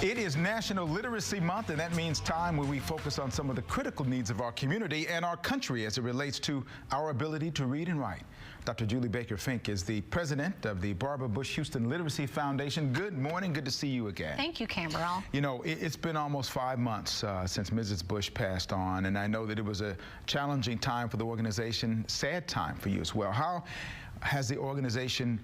It is National Literacy Month, and that means time where we focus on some of the critical needs of our community and our country as it relates to our ability to read and write. Dr. Julie Bakker Fink is the president of the Barbara Bush Houston Literacy Foundation. Good morning. Good to see you again. Thank you, Camberell. You know, it's been almost 5 months since Mrs. Bush passed on, and I know that it was a challenging time for the organization, sad time for you as well. How has the organization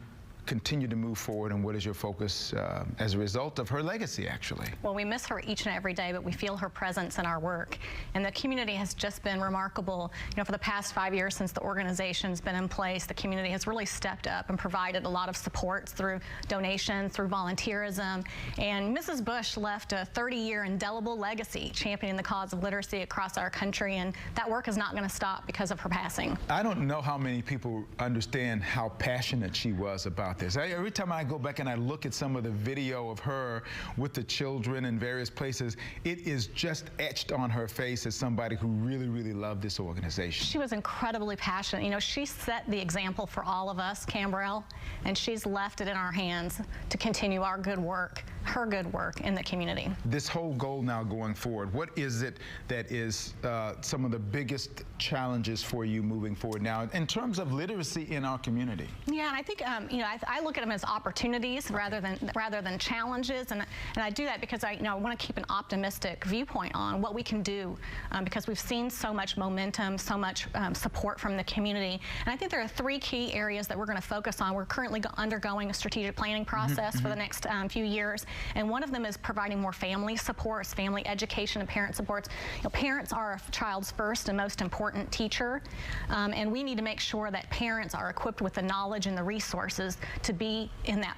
continue to move forward, and what is your focus as a result of her legacy, actually? Well, we miss her each and every day, but we feel her presence in our work. And the community has just been remarkable. You know, for the past 5 years since the organization's been in place, the community has really stepped up and provided a lot of supports through donations, through volunteerism. And Mrs. Bush left a 30-year indelible legacy championing the cause of literacy across our country, and that work is not going to stop because of her passing. I don't know how many people understand how passionate she was about this. Every time I go back and I look at some of the video of her with the children in various places, it is just etched on her face as somebody who really, really loved this organization. She was incredibly passionate. You know, she set the example for all of us, Camberell, and she's left it in our hands to continue our good work, her good work in the community. This whole goal now going forward, what is it that is some of the biggest challenges for you moving forward now in terms of literacy in our community? Yeah, and I think you know, I look at them as opportunities rather than challenges, and I do that because I want to keep an optimistic viewpoint on what we can do because we've seen so much momentum, so much support from the community, and I think there are 3 key areas that we're going to focus on. We're currently undergoing a strategic planning process for the next few years, and one of them is providing more family supports, family education, and parent supports. You know, parents are a child's first and most important teacher, and we need to make sure that parents are equipped with the knowledge and the resources to be in that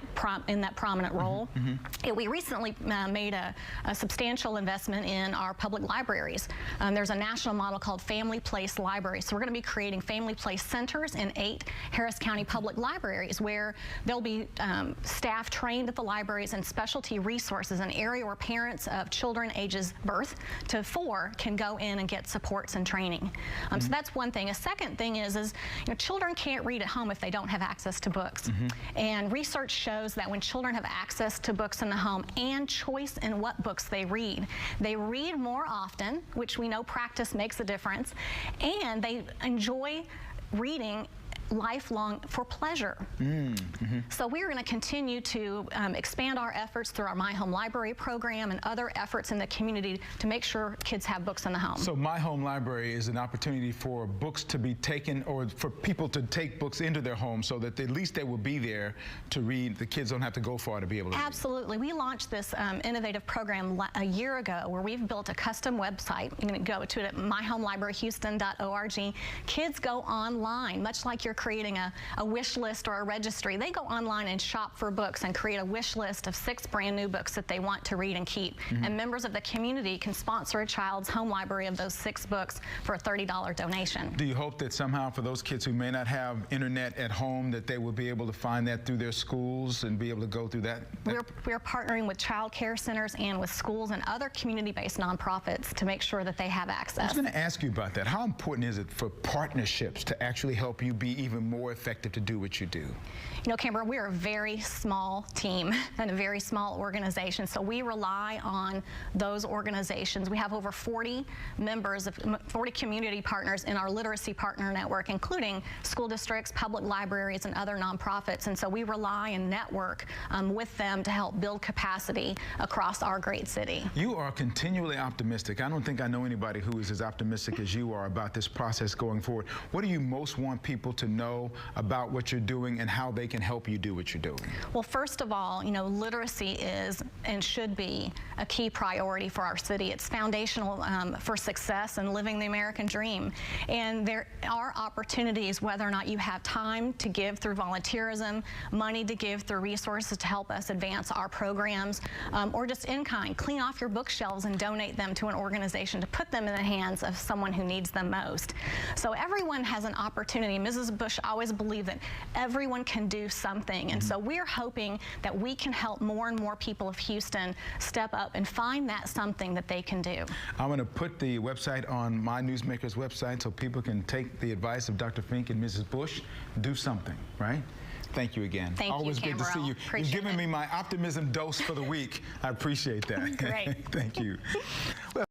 prominent role. We recently made a substantial investment in our public libraries. There's a national model called Family Place Libraries. So we're going to be creating Family Place centers in 8 Harris County public libraries where there'll be staff trained at the libraries and specialty resources, an area where parents of children ages birth to 4 can go in and get supports and training. So that's one thing. A second thing is you know, children can't read at home if they don't have access to books. And research shows that when children have access to books in the home and choice in what books they read more often, which we know practice makes a difference, and they enjoy reading lifelong for pleasure. So we're going to continue to expand our efforts through our My Home Library program and other efforts in the community to make sure kids have books in the home. So My Home Library is an opportunity for books to be taken, or for people to take books into their home so that at least they will be there to read. The kids don't have to go far to be able to read. Absolutely. We launched this innovative program a year ago where we've built a custom website. You can go to it at myhomelibraryhouston.org. Kids go online, much like you're creating a wish list or a registry. They go online and shop for books and create a wish list of 6 brand new books that they want to read and keep. And members of the community can sponsor a child's home library of those 6 books for a $30 donation. Do you hope that somehow for those kids who may not have internet at home that they will be able to find that through their schools and be able to go through that? We're partnering with child care centers and with schools and other community-based nonprofits to make sure that they have access. I was going to ask you about that. How important is it for partnerships to actually help you be even more effective to do what you do? You know, Camberell, we're a very small team and a very small organization, so we rely on those organizations. We have over 40 members of 40 community partners in our literacy partner network, including school districts, public libraries, and other nonprofits, and so we rely and network with them to help build capacity across our great city. You are continually optimistic. I don't think I know anybody who is as optimistic as you are about this process going forward. What do you most want people to know about what you're doing and how they can help you do what you're doing? Well, first of all, you know, literacy is and should be a key priority for our city. It's foundational for success and living the American dream. And there are opportunities, whether or not you have time to give through volunteerism, money to give through resources to help us advance our programs, or just in kind. Clean off your bookshelves and donate them to an organization to put them in the hands of someone who needs them most. So everyone has an opportunity. Mrs. Bush always believed that everyone can do something, and so we're hoping that we can help more and more people of Houston step up and find that something that they can do. I'm going to put the website on my Newsmakers website so people can take the advice of Dr. Fink and Mrs. Bush, do something, right? Thank you again. Thank you, Always good to see you. Appreciate You've given it. me my optimism dose for the week. I appreciate that. Great. Thank you. Well,